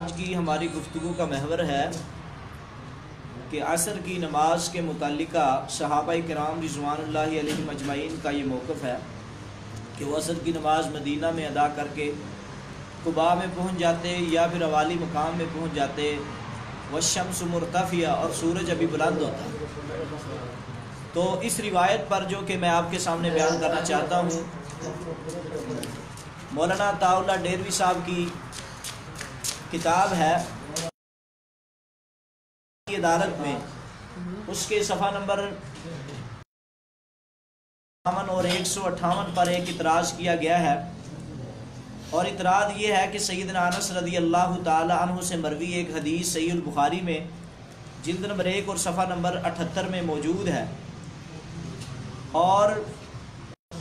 آج کی ہماری گفتگو کا محور ہے کہ عصر کی نماز کے متعلقہ صحابہ کرام رضوان اللہ علیہم اجمعین کا یہ موقف ہے کہ وہ عصر کی نماز مدینہ میں ادا کر کے قباء میں پہنچ جاتے یا پھر اوالی مقام میں پہنچ جاتے والشمس مرتفعہ اور سورج ابھی بلند ہوتا۔ تو اس روایت پر جو کہ میں آپ کے سامنے بیان کرنا چاہتا ہوں، مولانا عطاء اللہ ڈیروی صاحب کی کتاب ہے عدالت میں، اس کے صفحہ نمبر 58 اور 158 پر ایک اعتراض کیا گیا ہے، اور اعتراض یہ ہے کہ سیدنا انس رضی اللہ تعالی عنہ سے مروی ایک حدیث صحیح البخاری میں جلد نمبر 1 اور صفحہ نمبر 78 میں موجود ہے، اور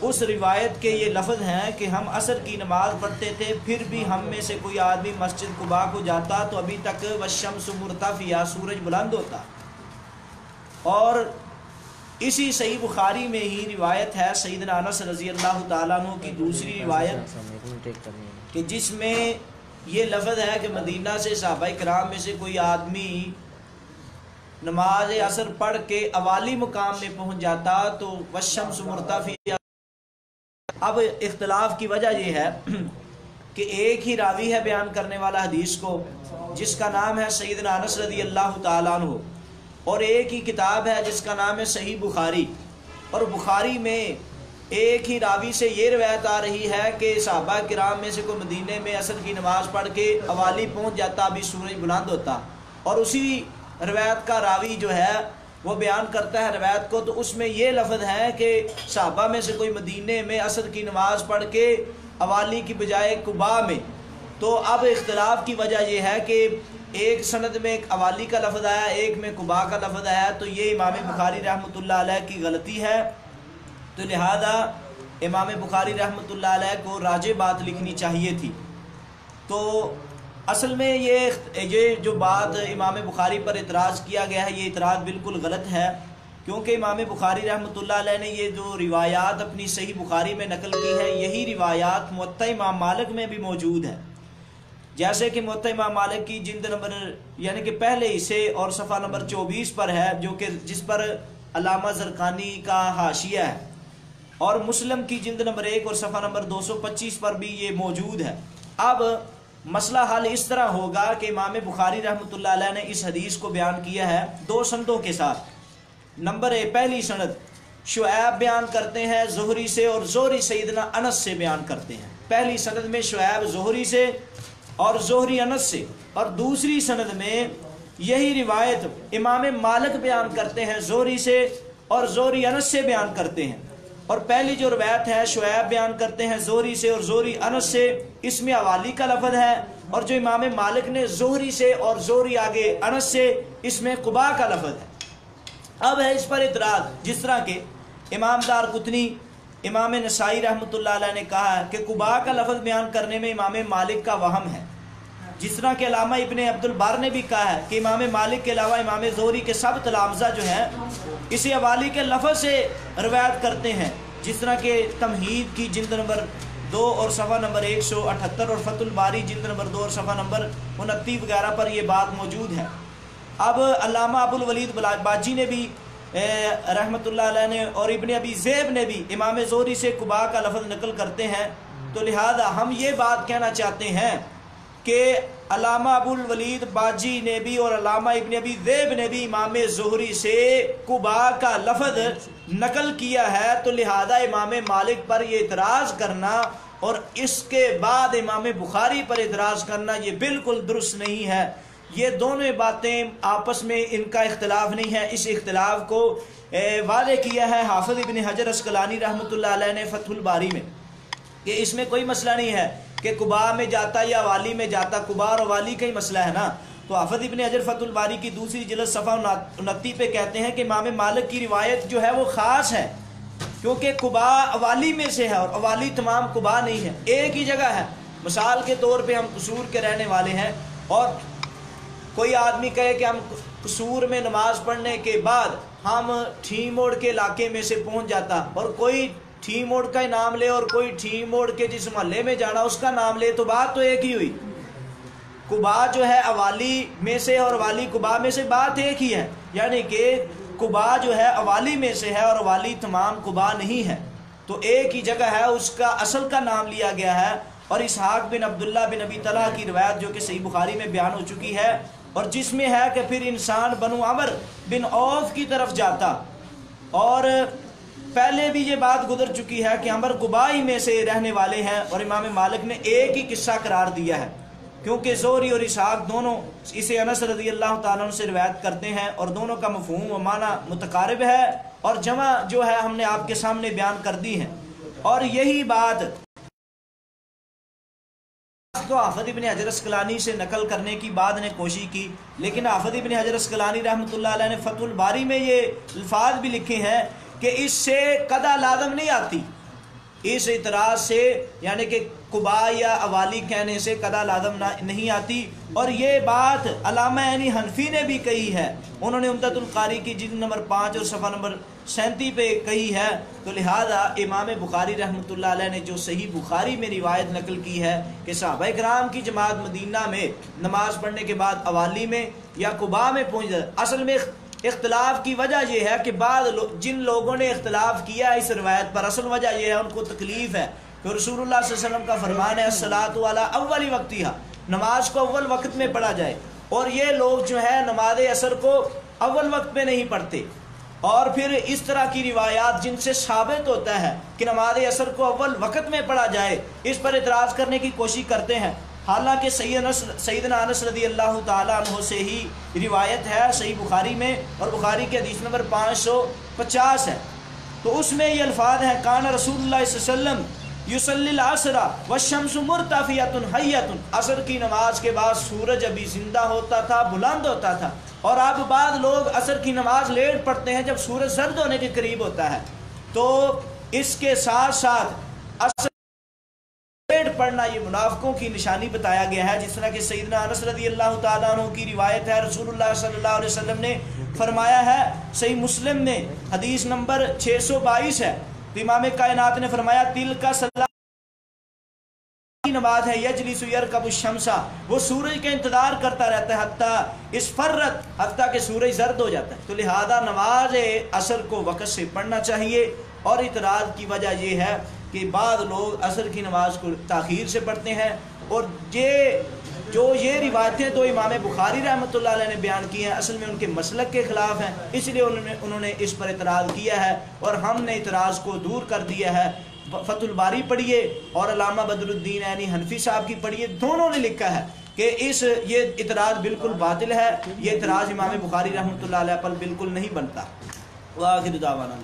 اس روایت کے یہ لفظ ہیں کہ ہم عصر کی نماز پڑھتے تھے، پھر بھی ہم میں سے کوئی آدمی مسجد قباء کو جاتا تو ابھی تک والشمس مرتفعہ سورج بلند ہوتا۔ اور اسی صحیح بخاری میں ہی روایت ہے سیدنا انس رضی اللہ تعالیٰ عنہ کی دوسری روایت کہ جس میں یہ لفظ ہے کہ مدینہ سے صحابہ کرام میں سے کوئی آدمی نماز عصر پڑھ کے اوالی مقام میں پہنچ جاتا تو والشمس مرتفعہ۔ اب اختلاف کی وجہ یہ ہے کہ ایک ہی راوی ہے بیان کرنے والا حدیث کو، جس کا نام ہے سیدنا انس رضی اللہ تعالیٰ عنہ، اور ایک ہی کتاب ہے جس کا نام ہے صحیح بخاری، اور بخاری میں ایک ہی راوی سے یہ روایت آ رہی ہے کہ صحابہ کرام میں سے کوئی مدینے میں عصر کی نماز پڑھ کے اوالی پہنچ جاتا ابھی سورج بلند ہوتا، اور اسی روایت کا راوی جو ہے وہ بیان کرتا ہے روایت کو، تو اس میں یہ لفظ ہے کہ صحابہ میں سے کوئی مدینے میں عصر کی نماز پڑھ کے اوالی کی بجائے قباء میں۔ تو اب اختلاف کی وجہ یہ ہے کہ ایک سند میں ایک اوالی کا لفظ آیا، ایک میں قباء کا لفظ آیا، تو یہ امام بخاری رحمۃ اللہ علیہ کی غلطی ہے، تو لہذا امام بخاری رحمۃ اللہ علیہ کو راجح بات لکھنی چاہیے تھی۔ تو اصل میں یہ جو بات امام بخاری پر اعتراض کیا گیا ہے، یہ اعتراض بالکل غلط ہے، کیونکہ امام بخاری رحمۃ اللہ علیہ نے یہ جو روایات اپنی صحیح بخاری میں نقل کی ہے، یہی روایات موطا امام مالک میں بھی موجود ہے، جیسے کہ موطا امام مالک کی جلد نمبر یعنی کہ پہلے حصے اور صفحہ نمبر 24 پر ہے، جو کہ جس پر علامہ زرقانی کا حاشیہ ہے، اور مسلم کی جلد نمبر 1 اور صفحہ نمبر 225 پر بھی یہ موجود ہے۔ اب مسئلہ حل اس طرح ہوگا کہ امام بخاری رحمۃ اللہ علیہ نے اس حدیث کو بیان کیا ہے دو سندوں کے ساتھ۔ نمبر 1، پہلی سند شعیب بیان کرتے ہیں زہری سے، اور زہری سیدنا انس سے بیان کرتے ہیں۔ پہلی سند میں شعیب زہری سے اور زہری انس سے، اور دوسری سند میں یہی روایت امام مالک بیان کرتے ہیں زہری سے، اور زہری انس سے بیان کرتے ہیں۔ اور پہلی جو روایت ہے شعیب بیان کرتے ہیں زہری سے اور زہری انس سے، اس میں اوالی کا لفظ ہے، اور جو امام مالک نے زہری سے اور زہری آگے انس سے، اس میں قباء کا لفظ ہے۔ اب ہے اس پر اعتراض، جس طرح کہ امام دارقطنی، امام نسائی رحمۃ اللہ علیہ نے کہا ہے کہ قباء کا لفظ بیان کرنے میں امام مالک کا وہم ہے، جس طرح کہ علامہ ابن عبد البر نے بھی کہا ہے کہ امام مالک کے علاوہ امام زہری کے سب تلامذہ جو ہیں اسے اوالی کے لفظ سے روایت کرتے ہیں، جس طرح کہ تمہید کی جلد نمبر 2 اور صفحہ نمبر 178 اور فتح الباری جلد نمبر 2 اور صفحہ نمبر 29 وغیرہ پر یہ بات موجود ہے۔ اب علامہ ابو الولید باجی نے بھی رحمۃ اللہ علیہ نے اور ابن ابی ذئب نے بھی امام زہری سے قباء کا لفظ نقل کرتے ہیں، تو لہذا ہم یہ بات کہنا چاہتے ہیں کہ علامہ ابو الولید باجی نے بھی اور علامہ ابن ابی ذئب نے بھی امام زہری سے قباء کا لفظ نقل کیا ہے، تو لہذا امام مالک پر یہ اعتراض کرنا اور اس کے بعد امام بخاری پر اعتراض کرنا یہ بالکل درست نہیں ہے۔ یہ دونوں باتیں آپس میں ان کا اختلاف نہیں ہے، اس اختلاف کو واضح کیا ہے حافظ ابن حجر اسقلانی رحمۃ اللہ علیہ نے فتح الباری میں، کہ اس میں کوئی مسئلہ نہیں ہے کہ قباء میں جاتا یا اوالی میں جاتا، قباء اور اوالی کا ہی مسئلہ ہے نا۔ تو حافظ ابن حجر فتح الباری کی دوسری جلد صفحہ 29 پہ کہتے ہیں کہ امام مالک کی روایت جو ہے وہ خاص ہے، کیونکہ قباء اوالی میں سے ہے اور اوالی تمام قباء نہیں ہے، ایک ہی جگہ ہے۔ مثال کے طور پہ ہم قصور کے رہنے والے ہیں، اور کوئی آدمی کہے کہ ہم قصور میں نماز پڑھنے کے بعد ہم ٹھی موڑ کے علاقے میں سے پہنچ جاتا، اور کوئی ٹھی موڑ کا ہی نام لے اور کوئی ٹھی موڑ کے جس محلے میں جانا اس کا نام لے، تو بات تو ایک ہی ہوئی۔ قباء جو ہے اوالی میں سے اور اوالی قباء میں سے بات ایک ہی ہے، یعنی کہ قباء جو ہے اوالی میں سے ہے اور اوالی تمام قباء نہیں ہے، تو ایک ہی جگہ ہے، اس کا اصل کا نام لیا گیا ہے۔ اور اسحاق بن عبداللہ بن ابی طلحہ کی روایت جو کہ صحیح بخاری میں بیان ہو چکی ہے، اور جس میں ہے کہ پھر انسان بنو عمر بن عوف کی طرف جاتا، اور پہلے بھی یہ بات گزر چکی ہے کہ عمر قبائی میں سے رہنے والے ہیں، اور امام مالک نے ایک ہی قصہ قرار دیا ہے، کیونکہ زہری اور اسحاق دونوں اسے انس رضی اللہ تعالیٰ عنہ سے روایت کرتے ہیں، اور دونوں کا مفہوم و معنی متقارب ہے، اور جمع جو ہے ہم نے آپ کے سامنے بیان کر دی ہے۔ اور یہی بات تو حافظ ابن حجر اسقلانی سے نقل کرنے کی بعد نے کوشش کی، لیکن حافظ ابن حجر اسقلانی رحمۃ اللہ علیہ نے فتح الباری میں یہ الفاظ بھی لکھے ہیں کہ اس سے قضا لازم نہیں آتی، اس اعتراض سے یعنی کہ قباء یا اوالی کہنے سے قضا لازم نہیں آتی، اور یہ بات علامہ عینی حنفی نے بھی کہی ہے، انہوں نے عمدۃ القاری کی جلد نمبر 5 اور صفحہ نمبر 37 پہ کہی ہے۔ تو لہذا امام بخاری رحمۃ اللہ علیہ نے جو صحیح بخاری میں روایت نقل کی ہے کہ صحابہ کرام کی جماعت مدینہ میں نماز پڑھنے کے بعد اوالی میں یا قباء میں پہنچ جائے، اصل میں اختلاف کی وجہ یہ ہے کہ بعض جن لوگوں نے اختلاف کیا اس روایت پر، اصل وجہ یہ ہے ان کو تکلیف ہے کہ رسول اللہ صلی اللہ علیہ وسلم کا فرمان ہے الصلاۃ علی اول وقتہا، نماز کو اول وقت میں پڑھا جائے، اور یہ لوگ جو ہے نماز عصر کو اول وقت میں نہیں پڑھتے، اور پھر اس طرح کی روایات جن سے ثابت ہوتا ہے کہ نماز عصر کو اول وقت میں پڑھا جائے، اس پر اعتراض کرنے کی کوشش کرتے ہیں، حالانکہ سیدنا انس رضی اللہ تعالیٰ عنہ سے ہی روایت ہے صحیح بخاری میں، اور بخاری کی حدیث نمبر 550 ہے، تو اس میں یہ الفاظ ہیں کان رسول اللہ صلی اللہ علیہ وسلم یصلی العصر والشمس مرتفعۃ حیۃ، عصر کی نماز کے بعد سورج ابھی زندہ ہوتا تھا، بلند ہوتا تھا، اور اب بعض لوگ عصر کی نماز لیٹ پڑھتے ہیں جب سورج زرد ہونے کے قریب ہوتا ہے، تو اس کے ساتھ ساتھ عصر لیٹ پڑھنا یہ منافقوں کی نشانی بتایا گیا ہے، جس طرح کہ سیدنا انس رضی اللہ تعالیٰ عنہ کی روایت ہے، رسول اللہ صلی اللہ علیہ وسلم نے فرمایا ہے، صحیح مسلم میں حدیث نمبر 622 ہے، تو امام کائنات نے فرمایا تل کا صلاۃ کی نماز ہے، یجلس یرکب الشمس، وہ سورج کا انتظار کرتا رہتا ہے حتیٰ اسفرت، حتیٰ کہ سورج زرد ہو جاتا ہے، تو لہذا نماز عصر کو وقت سے پڑھنا چاہیے، اور اعتراض کی وجہ یہ ہے کہ بعض لوگ عصر کی نماز کو تاخیر سے پڑھتے ہیں، اور یہ روایتیں تو امام بخاری رحمۃ اللہ علیہ نے بیان کی ہیں، اصل میں ان کے مسلک کے خلاف ہیں، اس لیے انہوں نے اس پر اعتراض کیا ہے، اور ہم نے اعتراض کو دور کر دیا ہے۔ فتح الباری پڑھیے اور علامہ بدر الدین عینی حنفی صاحب کی پڑھیے، دونوں نے لکھا ہے کہ یہ اعتراض بالکل باطل ہے، یہ اعتراض امام بخاری رحمۃ اللہ علیہ پر بالکل نہیں بنتا۔ وآخر دعوانا